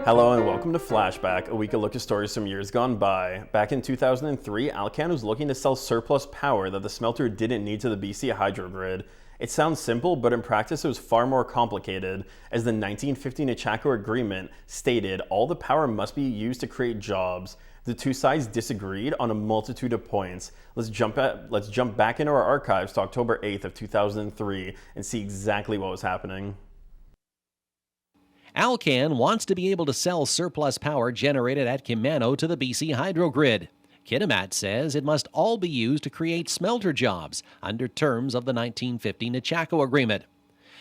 Hello and welcome to Flashback, a weekly look at stories from years gone by. Back in 2003, Alcan was looking to sell surplus power that the smelter didn't need to the BC hydro grid. It sounds simple, but in practice it was far more complicated, as the 1950 Nechako Agreement stated all the power must be used to create jobs. The two sides disagreed on a multitude of points. Let's jump back into our archives to October 8th of 2003 and see exactly what was happening. Alcan wants to be able to sell surplus power generated at Kitimat to the BC hydro grid. Kitimat says it must all be used to create smelter jobs under terms of the 1950 Nechako Agreement.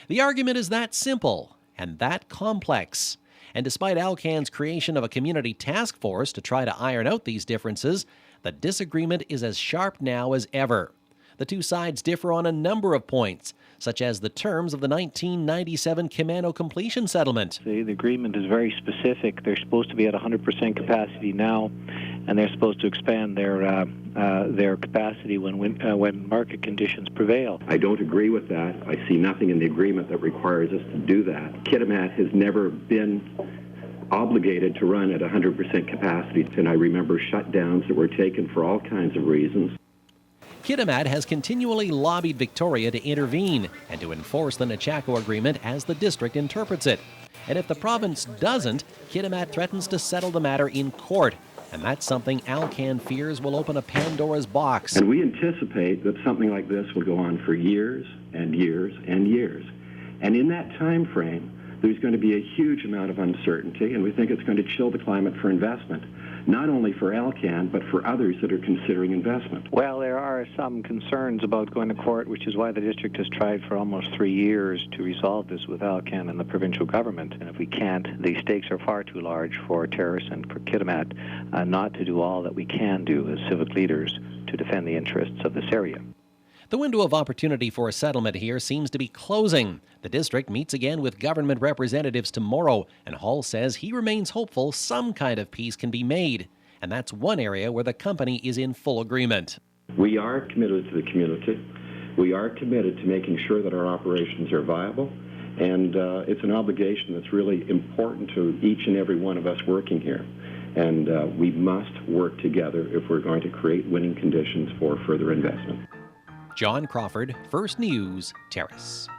The argument is that simple and that complex. And despite Alcan's creation of a community task force to try to iron out these differences, the disagreement is as sharp now as ever. The two sides differ on a number of points, such as the terms of the 1997 Kitimat completion settlement. The agreement is very specific. They're supposed to be at 100% capacity now, and they're supposed to expand their capacity when market conditions prevail. I don't agree with that. I see nothing in the agreement that requires us to do that. Kitimat has never been obligated to run at 100% capacity, and I remember shutdowns that were taken for all kinds of reasons. Kitimat has continually lobbied Victoria to intervene and to enforce the Nechako Agreement as the district interprets it. And if the province doesn't, Kitimat threatens to settle the matter in court. And that's something Alcan fears will open a Pandora's box. And we anticipate that something like this will go on for years and years and years. And in that time frame, there's going to be a huge amount of uncertainty, and we think it's going to chill the climate for investment, not only for Alcan, but for others that are considering investment. Well, there are some concerns about going to court, which is why the district has tried for almost 3 years to resolve this with Alcan and the provincial government. And if we can't, the stakes are far too large for Terrace and for Kitimat not to do all that we can do as civic leaders to defend the interests of this area. The window of opportunity for a settlement here seems to be closing. The district meets again with government representatives tomorrow, and Hall says he remains hopeful some kind of peace can be made. And that's one area where the company is in full agreement. We are committed to the community. We are committed to making sure that our operations are viable, and it's an obligation that's really important to each and every one of us working here. And we must work together if we're going to create winning conditions for further investment. John Crawford, First News, Terrace.